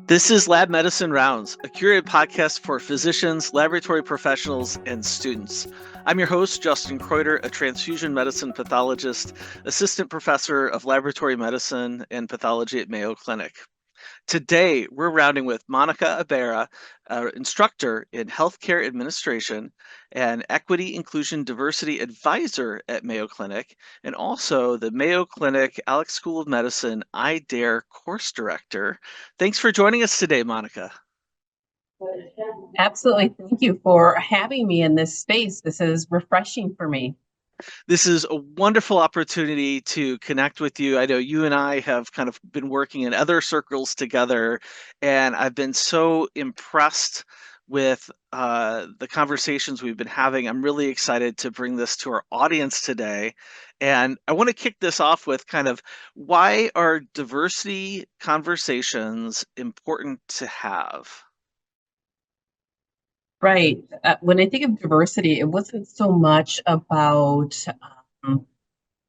This is Lab Medicine Rounds, a curated podcast for physicians, laboratory professionals, and students. I'm your host, Justin Kreuter, a transfusion medicine pathologist, assistant professor of laboratory medicine and pathology at Mayo Clinic. Today, we're rounding with Monica Ibarra, instructor in healthcare administration and equity, inclusion, diversity advisor at Mayo Clinic, and also the Mayo Clinic Alex School of Medicine I-DARE course director. Thanks for joining us today, Monica. Absolutely. Thank you for having me in this space. This is refreshing for me. This is a wonderful opportunity to connect with you. I know you and I have kind of been working in other circles together, and I've been so impressed with the conversations we've been having. I'm really excited to bring this to our audience today. And I want to kick this off with kind of why are diversity conversations important to have? Right. When I think of diversity, it wasn't so much about um,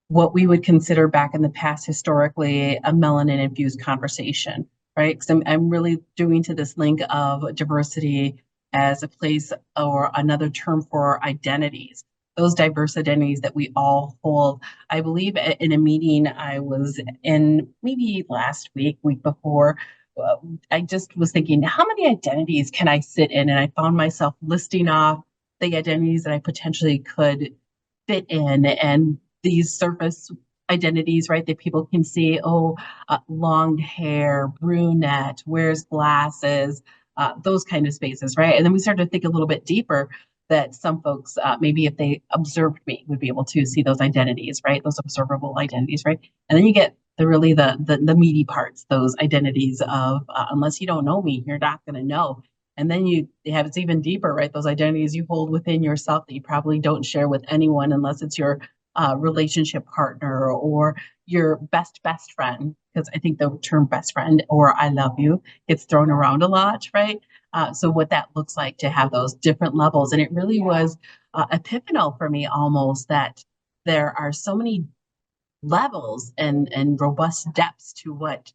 what we would consider back in the past historically a melanin infused conversation, right? Because I'm really doing to this link of diversity as a place or another term for identities, those diverse identities that we all hold. I believe in a meeting I was in maybe last week before, uh, I just was thinking, how many identities can I sit in? And I found myself listing off the identities that I potentially could fit in. And these surface identities, right, that people can see, long hair, brunette, wears glasses, those kind of spaces, right? And then we started to think a little bit deeper that some folks, maybe if they observed me, would be able to see those identities, right? Those observable identities, right? And then you get the meaty parts, those identities of unless you don't know me, you're not going to know. And then you have it's even deeper, right? Those identities you hold within yourself that you probably don't share with anyone unless it's your relationship partner or your best friend. Because I think the term best friend or I love you gets thrown around a lot, right? So what that looks like to have those different levels, and it really was epiphanal for me almost that there are so many levels and robust depths to what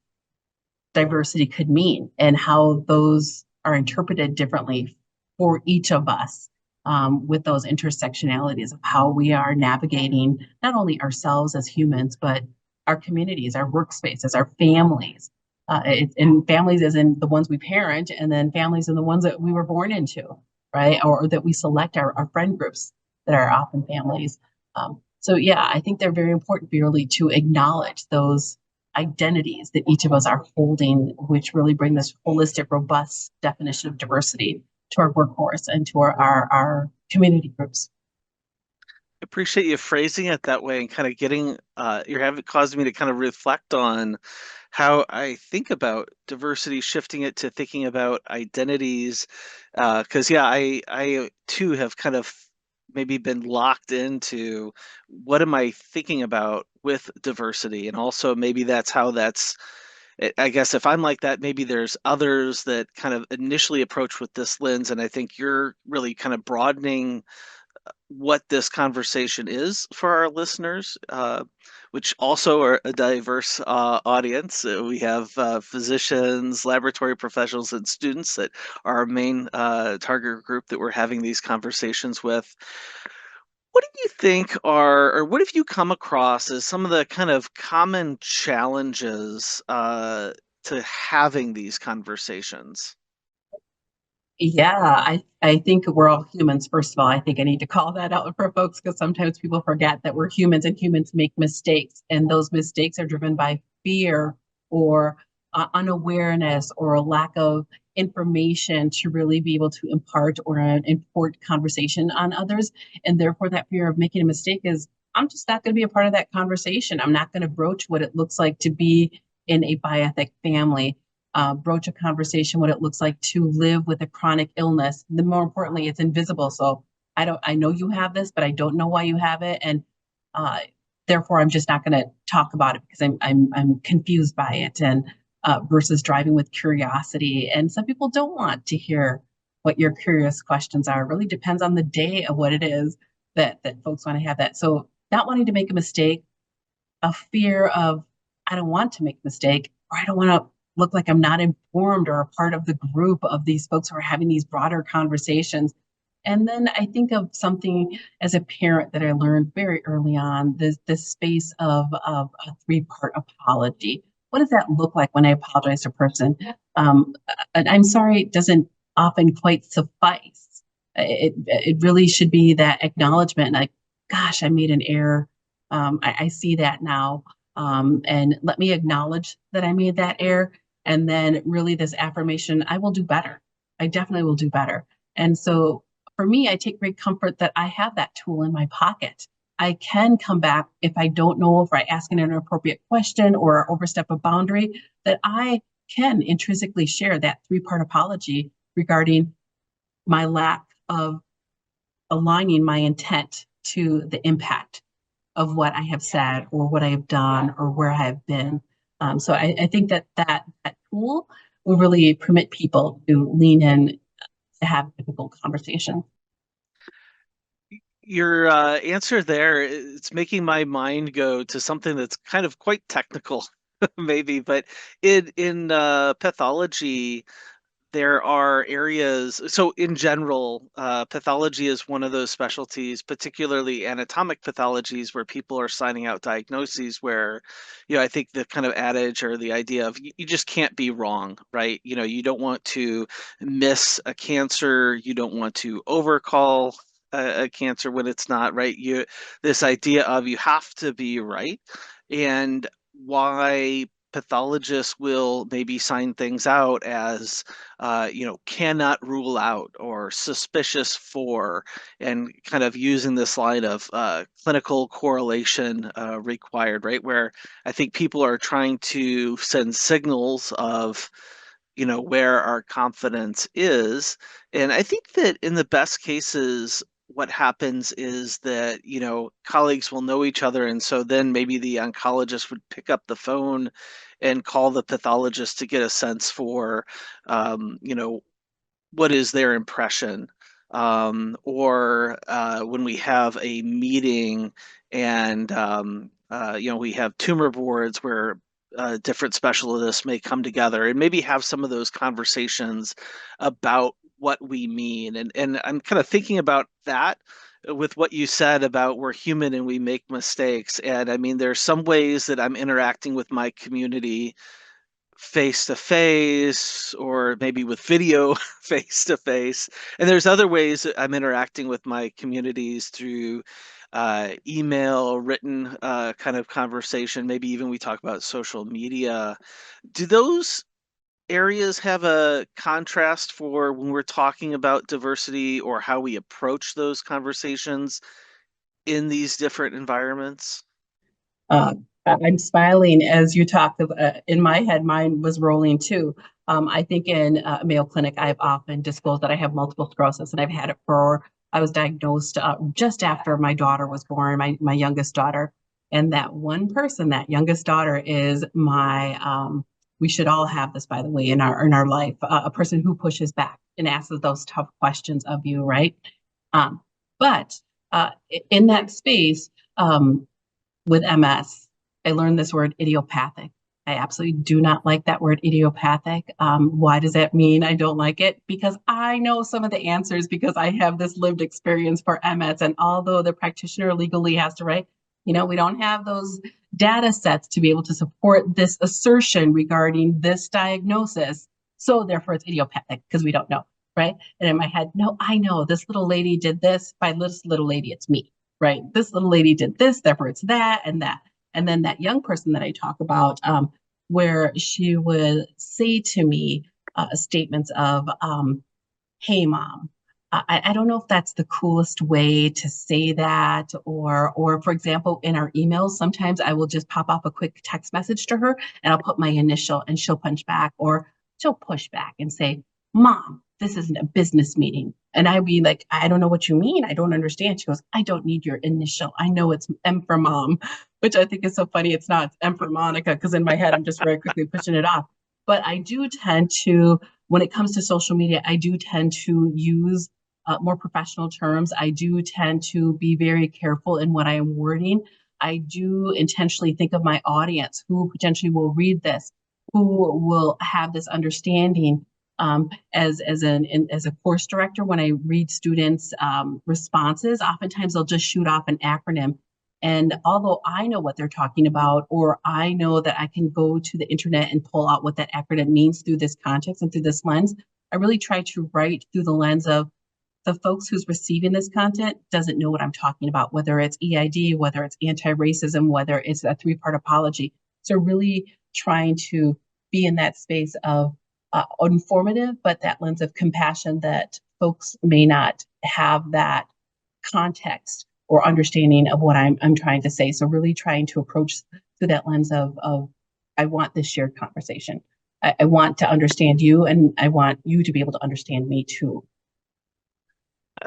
diversity could mean and how those are interpreted differently for each of us, with those intersectionalities of how we are navigating not only ourselves as humans, but our communities, our workspaces, our families. And families as in the ones we parent, and then families in the ones that we were born into, right? Or that we select our friend groups that are often families. So yeah, I think they're very important really to acknowledge those identities that each of us are holding, which really bring this holistic, robust definition of diversity to our workforce and to our community groups. Appreciate you phrasing it that way and kind of getting you're having caused me to kind of reflect on how I think about diversity, shifting it to thinking about identities. Because yeah, I too have kind of maybe been locked into what am I thinking about with diversity, and also maybe that's how that's. I guess if I'm like that, maybe there's others that kind of initially approach with this lens, and I think you're really kind of broadening what this conversation is for our listeners, which also are a diverse audience. We have physicians, laboratory professionals, and students that are our main target group that we're having these conversations with. What do you think are, or what have you come across as some of the kind of common challenges to having these conversations? Yeah, I think we're all humans. First of all, I think I need to call that out for folks because sometimes people forget that we're humans and humans make mistakes, and those mistakes are driven by fear or unawareness or a lack of information to really be able to impart or import conversation on others. And therefore, that fear of making a mistake is I'm just not going to be a part of that conversation. I'm not going to broach what it looks like to be in a bioethic family, broach a conversation what it looks like to live with a chronic illness. The more importantly, it's invisible. So I know you have this, but I don't know why you have it. And uh, therefore I'm just not going to talk about it because I'm confused by it. And versus driving with curiosity. And some people don't want to hear what your curious questions are. It really depends on the day of what it is that folks want to have that. So not wanting to make a mistake, a fear of I don't want to make a mistake, or I don't want to look like I'm not informed or a part of the group of these folks who are having these broader conversations. And then I think of something as a parent that I learned very early on, this space of a three-part apology. What does that look like when I apologize to a person? And I'm sorry, it doesn't often quite suffice. It really should be that acknowledgement, like, gosh, I made an error. I see that now. And let me acknowledge that I made that error. And then really this affirmation, I will do better. I definitely will do better. And so for me, I take great comfort that I have that tool in my pocket. I can come back if I don't know, if I ask an inappropriate question or overstep a boundary, that I can intrinsically share that three-part apology regarding my lack of aligning my intent to the impact of what I have said or what I have done or where I have been. So I think that tool will really permit people to lean in to have difficult conversations. Your answer there, it's making my mind go to something that's kind of quite technical, maybe, but in pathology, there are areas. So in general, pathology is one of those specialties, particularly anatomic pathologies, where people are signing out diagnoses where, I think the kind of adage or the idea of you just can't be wrong, right? You don't want to miss a cancer, you don't want to overcall a cancer when it's not right. This idea of you have to be right, and why pathologists will maybe sign things out as cannot rule out or suspicious for, and kind of using this line of clinical correlation required, right? Where I think people are trying to send signals of, where our confidence is. And I think that in the best cases, what happens is that, colleagues will know each other. And so then maybe the oncologist would pick up the phone and call the pathologist to get a sense for, what is their impression. Or when we have a meeting and, we have tumor boards where different specialists may come together and maybe have some of those conversations about what we mean. And I'm kind of thinking about that with what you said about we're human and we make mistakes. And I mean, there's some ways that I'm interacting with my community face to face or maybe with video face to face. And there's other ways that I'm interacting with my communities through email, written kind of conversation. Maybe even we talk about social media. Do those areas have a contrast for when we're talking about diversity or how we approach those conversations in these different environments? Uh, I'm smiling as you talk. In my head, mine was rolling too. I think in Mayo Clinic, I've often disclosed that I have multiple sclerosis, and I've had it for. I was diagnosed just after my daughter was born, my youngest daughter, and that one person, that youngest daughter, is my. We should all have this, by the way, in our life. A person who pushes back and asks those tough questions of you, right? Um, but in that space. With MS, I learned this word idiopathic. I absolutely do not like that word idiopathic. Why does that mean I don't like it? Because I know some of the answers because I have this lived experience for MS. And although the practitioner legally has to write, we don't have those data sets to be able to support this assertion regarding this diagnosis. So therefore it's idiopathic because we don't know, right? And in my head, no, I know this little lady did this. By this little lady, it's me, right? This little lady did this, therefore it's that and that. And then that young person that I talk about, where she would say to me statements of, "Hey, mom." I don't know if that's the coolest way to say that, or for example, in our emails, sometimes I will just pop off a quick text message to her, and I'll put my initial, and she'll punch back, or she'll push back and say, "Mom, this isn't a business meeting." And I'd be like, "I don't know what you mean. I don't understand." She goes, "I don't need your initial. I know it's M for mom," which I think is so funny. It's not M for Monica, because in my head, I'm just very quickly pushing it off. But I do tend to, when it comes to social media, I do tend to use more professional terms. I do tend to be very careful in what I am wording. I do intentionally think of my audience who potentially will read this. who will have this understanding. As a course director, when I read students' responses, oftentimes they'll just shoot off an acronym. And although I know what they're talking about, or I know that I can go to the internet and pull out what that acronym means through this context and through this lens, I really try to write through the lens of the folks who's receiving this content doesn't know what I'm talking about, whether it's EID, whether it's anti-racism, whether it's a three-part apology. So really trying to be in that space of informative, but that lens of compassion that folks may not have that context or understanding of what I'm trying to say. So really trying to approach through that lens of I want this shared conversation. I want to understand you, and I want you to be able to understand me too.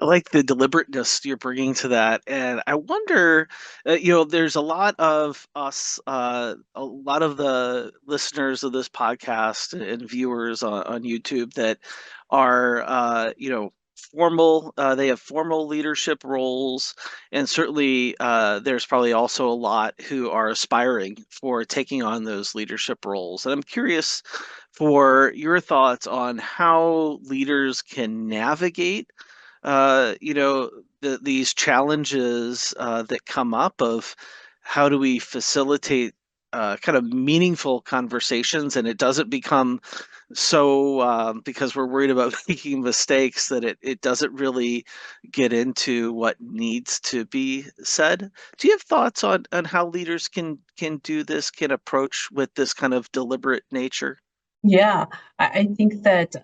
I like the deliberateness you're bringing to that, and I wonder, there's a lot of us, a lot of the listeners of this podcast and viewers on YouTube that are, formal. They have formal leadership roles, and certainly there's probably also a lot who are aspiring for taking on those leadership roles. And I'm curious for your thoughts on how leaders can navigate these challenges that come up of how do we facilitate kind of meaningful conversations, and it doesn't become so because we're worried about making mistakes that it doesn't really get into what needs to be said. Do you have thoughts on how leaders can do this, can approach with this kind of deliberate nature? Yeah, I think that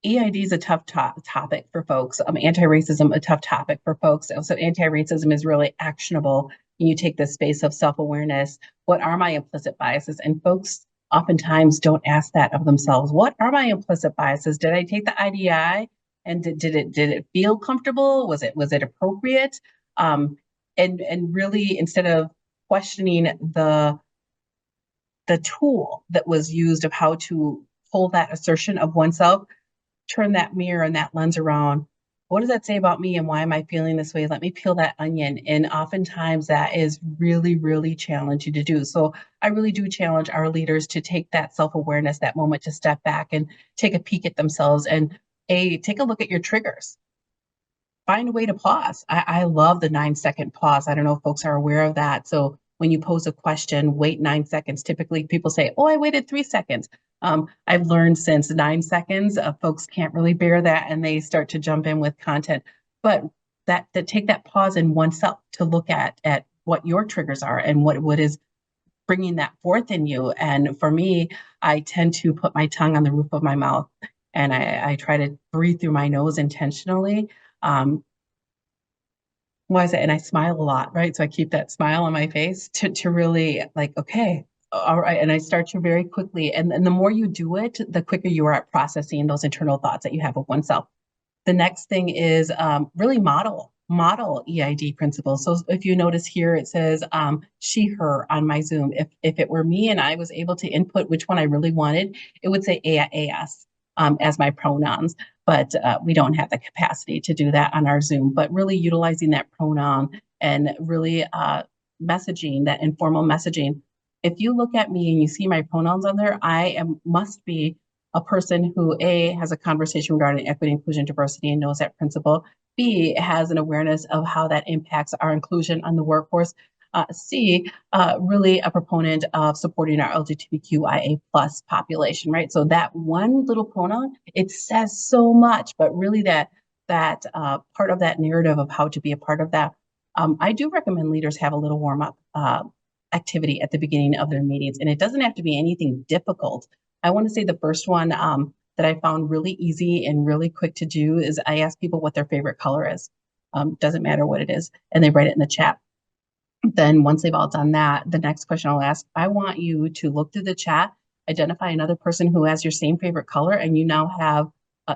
EID is a tough topic for folks. Anti-racism, a tough topic for folks. So anti-racism is really actionable. And you take the space of self-awareness. What are my implicit biases? And folks oftentimes don't ask that of themselves. What are my implicit biases? Did I take the IDI and did it feel comfortable? Was it appropriate? And really instead of questioning the tool that was used of how to pull that assertion of oneself, turn that mirror and that lens around. What does that say about me and why am I feeling this way? Let me peel that onion. And oftentimes that is really, really challenging to do. So I really do challenge our leaders to take that self-awareness, that moment to step back and take a peek at themselves and take a look at your triggers. Find a way to pause. I love the 9-second pause. I don't know if folks are aware of that. So when you pose a question, wait 9 seconds. Typically, people say, "Oh, I waited 3 seconds." I've learned since 9 seconds, folks can't really bear that, and they start to jump in with content. But that take that pause in oneself to look at what your triggers are and what is bringing that forth in you. And for me, I tend to put my tongue on the roof of my mouth, and I try to breathe through my nose intentionally. Um, why is it? And I smile a lot, right? So I keep that smile on my face to really like, okay, all right. And I start to very quickly, and the more you do it, the quicker you are at processing those internal thoughts that you have of oneself. The next thing is really model EID principles. So if you notice here, it says she, her on my Zoom. If it were me and I was able to input which one I really wanted, it would say AS as my pronouns. But we don't have the capacity to do that on our Zoom. But really utilizing that pronoun and really messaging, that informal messaging. If you look at me and you see my pronouns on there, must be a person who A, has a conversation regarding equity, inclusion, diversity, and knows that principle. B, has an awareness of how that impacts our inclusion on the workforce. C, really a proponent of supporting our LGBTQIA plus population, right? So that one little pronoun, it says so much, but really that part of that narrative of how to be a part of that. I do recommend leaders have a little warm up activity at the beginning of their meetings, and it doesn't have to be anything difficult. I want to say the first one that I found really easy and really quick to do is I ask people what their favorite color is. Doesn't matter what it is, and they write it in the chat. Then once they've all done that, the next question I'll ask, I want you to look through the chat, identify another person who has your same favorite color, and you now have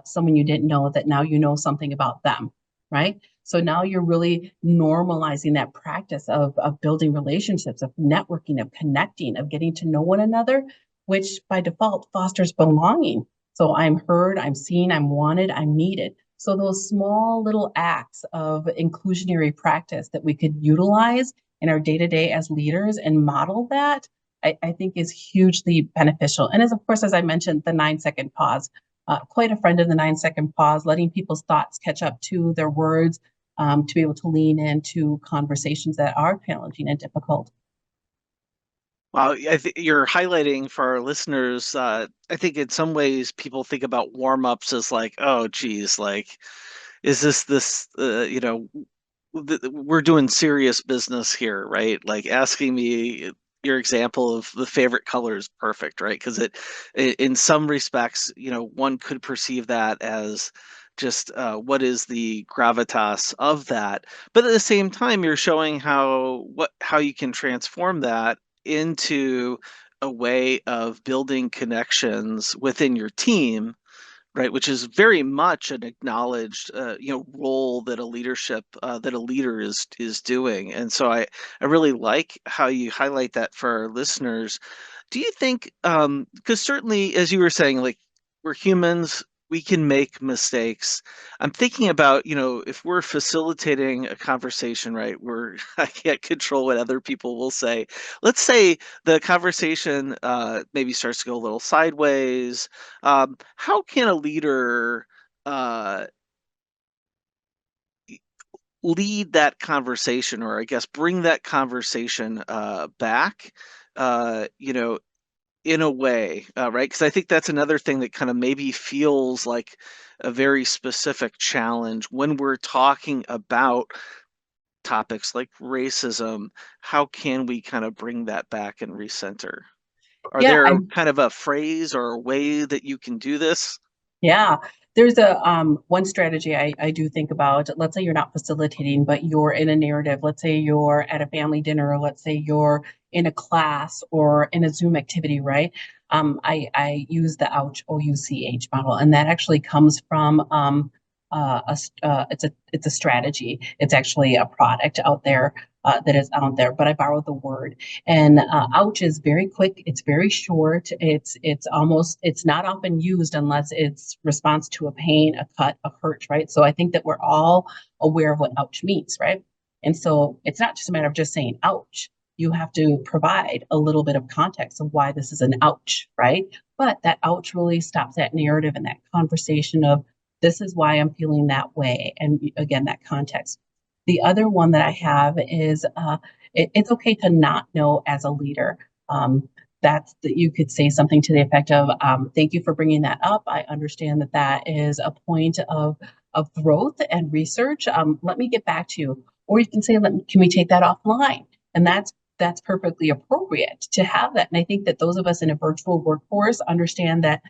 someone you didn't know that now you know something about them, right? So now you're really normalizing that practice of building relationships, of networking, of connecting, of getting to know one another, which by default fosters belonging. So I'm heard, I'm seen, I'm wanted, I'm needed. So those small little acts of inclusionary practice that we could utilize in our day-to-day as leaders and model that, I think is hugely beneficial. And as of course, as I mentioned, the 9 second pause. Quite a friend of the 9 second pause, letting people's thoughts catch up to their words, to be able to lean into conversations that are challenging and difficult. Well, I think you're highlighting for our listeners. I think in some ways people think about warm-ups as like, oh, geez, like, is this we're doing serious business here, right? Like asking me your example of the favorite color is perfect, right? Because in some respects, one could perceive that as just what is the gravitas of that, but at the same time, you're showing how you can transform that into a way of building connections within your team, right? Which is very much an acknowledged, role that that a leader is doing. And so I really like how you highlight that for our listeners. Do you think, because certainly, as you were saying, like we're humans, we can make mistakes. I'm thinking about, if we're facilitating a conversation, right, where I can't control what other people will say. Let's say the conversation maybe starts to go a little sideways. How can a leader uh, lead that conversation, or I guess bring that conversation back? You know, in a way, right? Because I think that's another thing that kind of maybe feels like a very specific challenge when we're talking about topics like racism. How can we kind of bring that back and recenter? Are Yeah, there I kind of a phrase or a way that you can do this? Yeah, there's a one strategy I do think about. Let's say you're not facilitating, but you're in a narrative. Let's say you're at a family dinner, or let's say you're in a class or in a Zoom activity, right? I use the OUCH model, and that actually comes from it's a strategy. It's actually a product out there that is out there, but I borrowed the word. And ouch is very quick. It's very short. It's not often used unless it's response to a pain, a cut, a hurt, right? So I think that we're all aware of what ouch means, right? And so it's not just a matter of just saying ouch. You have to provide a little bit of context of why this is an ouch, right? But that ouch really stops that narrative and that conversation of this is why I'm feeling that way. And again, that context. The other one that I have is it's okay to not know as a leader. That's that you could say something to the effect of, "Thank you for bringing that up. I understand that that is a point of growth and research. Let me get back to you." Or you can say, "Can we take that offline?" And that's perfectly appropriate to have that. And I think that those of us in a virtual workforce understand that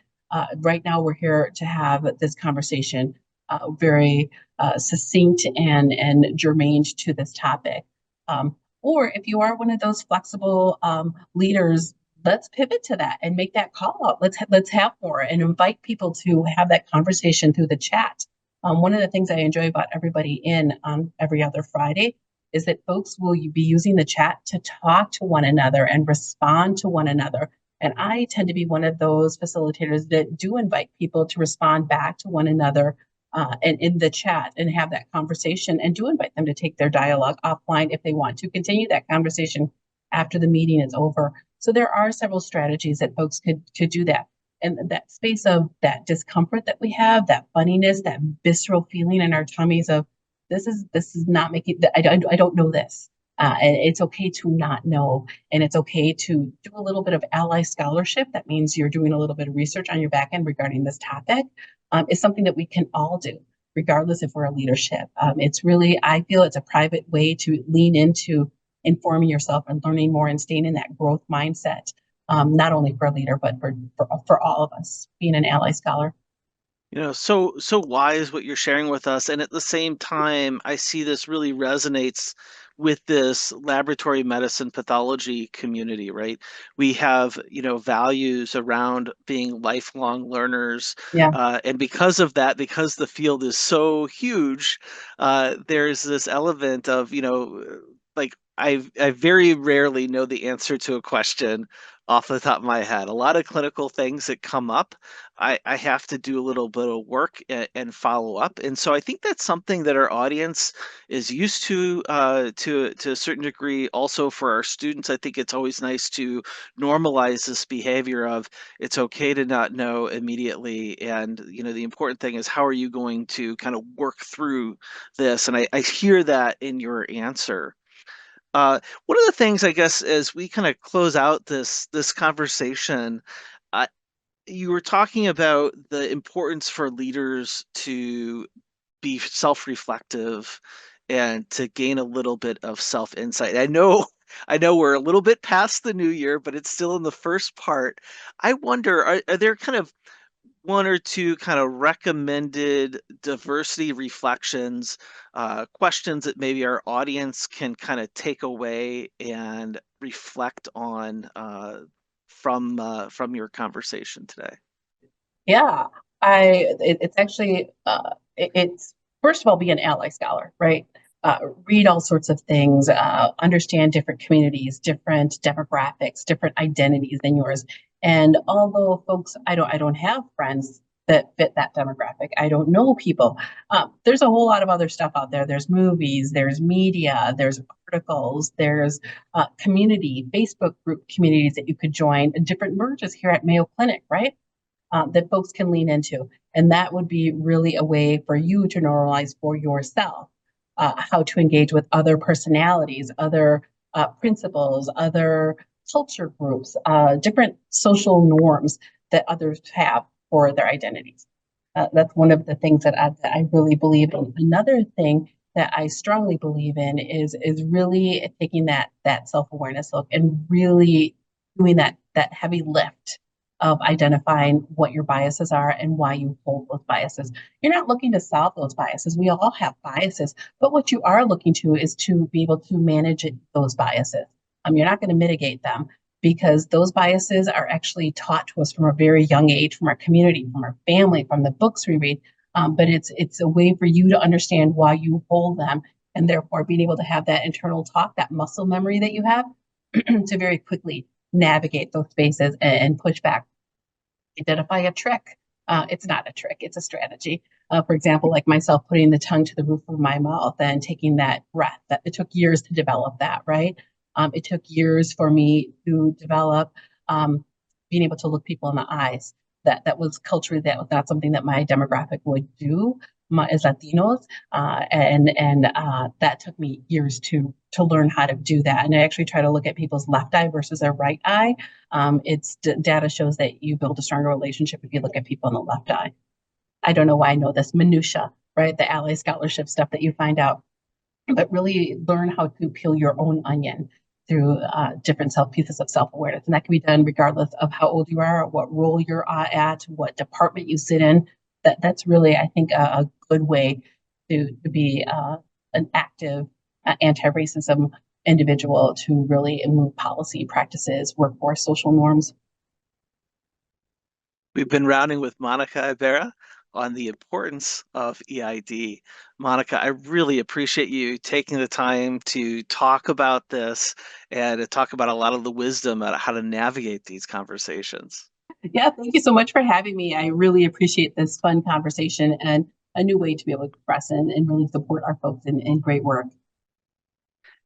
right now we're here to have this conversation very succinct and germane to this topic. Or if you are one of those flexible leaders, let's pivot to that and make that call out. Let's have more and invite people to have that conversation through the chat. One of the things I enjoy about everybody in on every other Friday is that folks will be using the chat to talk to one another and respond to one another. And I tend to be one of those facilitators that do invite people to respond back to one another and in the chat and have that conversation, and do invite them to take their dialogue offline if they want to continue that conversation after the meeting is over. So there are several strategies that folks could do that. And that space of that discomfort that we have, that funniness, that visceral feeling in our tummies of this is not making I don't know this. And it's okay to not know, and it's okay to do a little bit of ally scholarship. That means you're doing a little bit of research on your back end regarding this topic. Is something that we can all do, regardless if we're a leadership. It's really, I feel it's a private way to lean into informing yourself and learning more and staying in that growth mindset, not only for a leader, but for all of us, being an ally scholar. So wise what you're sharing with us, and at the same time, I see this really resonates with this laboratory medicine pathology community, right? We have, values around being lifelong learners, Yeah. and because of that, because the field is so huge, there's this element of, like I very rarely know the answer to a question off the top of my head. A lot of clinical things that come up, I have to do a little bit of work and follow up. And so I think that's something that our audience is used to a certain degree. Also for our students, I think it's always nice to normalize this behavior of it's okay to not know immediately. And the important thing is how are you going to kind of work through this? And I hear that in your answer. One of the things I guess as we kind of close out this conversation, uh, you were talking about the importance for leaders to be self-reflective and to gain a little bit of self-insight. I know we're a little bit past the new year, but it's still in the first part. I wonder, are there kind of one or two kind of recommended diversity reflections, questions that maybe our audience can kind of take away and reflect on from your conversation today? Yeah, it's actually it's first of all be an ally scholar, right? Read all sorts of things, understand different communities, different demographics, different identities than yours. And although folks, I don't have friends that fit that demographic. I don't know people. There's a whole lot of other stuff out there. There's movies, there's media, there's articles, there's community, Facebook group communities that you could join, and different merges here at Mayo Clinic, right? That folks can lean into. And that would be really a way for you to normalize for yourself how to engage with other personalities, other principles, other culture groups, different social norms that others have for their identities. That's one of the things that I really believe in. Another thing that I strongly believe in is really taking that self-awareness look and really doing that heavy lift of identifying what your biases are and why you hold those biases. You're not looking to solve those biases. We all have biases, but what you are looking to is to be able to manage those biases. You're not going to mitigate them because those biases are actually taught to us from a very young age, from our community, from our family, from the books we read. But it's a way for you to understand why you hold them, and therefore being able to have that internal talk, that muscle memory that you have, to very quickly navigate those spaces and push back. Identify a trick. It's not a trick, it's a strategy. For example, like myself putting the tongue to the roof of my mouth and taking that breath. That it took years to develop that, right? It took years for me to develop being able to look people in the eyes. That was culturally that was not something that my demographic would do as Latinos, and that took me years to learn how to do that. And I actually try to look at people's left eye versus their right eye. It's data shows that you build a stronger relationship if you look at people in the left eye. I don't know why I know this minutia, right? The ally scholarship stuff that you find out, but really learn how to peel your own onion through different pieces of self-awareness. And that can be done regardless of how old you are, what role you're at, what department you sit in. That's really, I think, a good way to be an active anti-racism individual to really move policy practices, workforce, social norms. We've been rounding with Monica Ibarra on the importance of EID. Monica, I really appreciate you taking the time to talk about this and to talk about a lot of the wisdom about how to navigate these conversations. Yeah, thank you so much for having me. I really appreciate this fun conversation and a new way to be able to express and really support our folks in great work.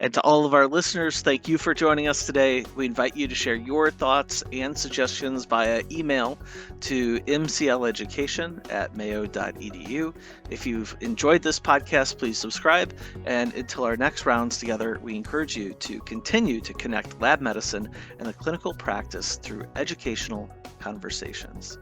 And to all of our listeners, thank you for joining us today. We invite you to share your thoughts and suggestions via email to mcleducation@mayo.edu. If you've enjoyed this podcast, please subscribe. And until our next rounds together, we encourage you to continue to connect lab medicine and the clinical practice through educational conversations.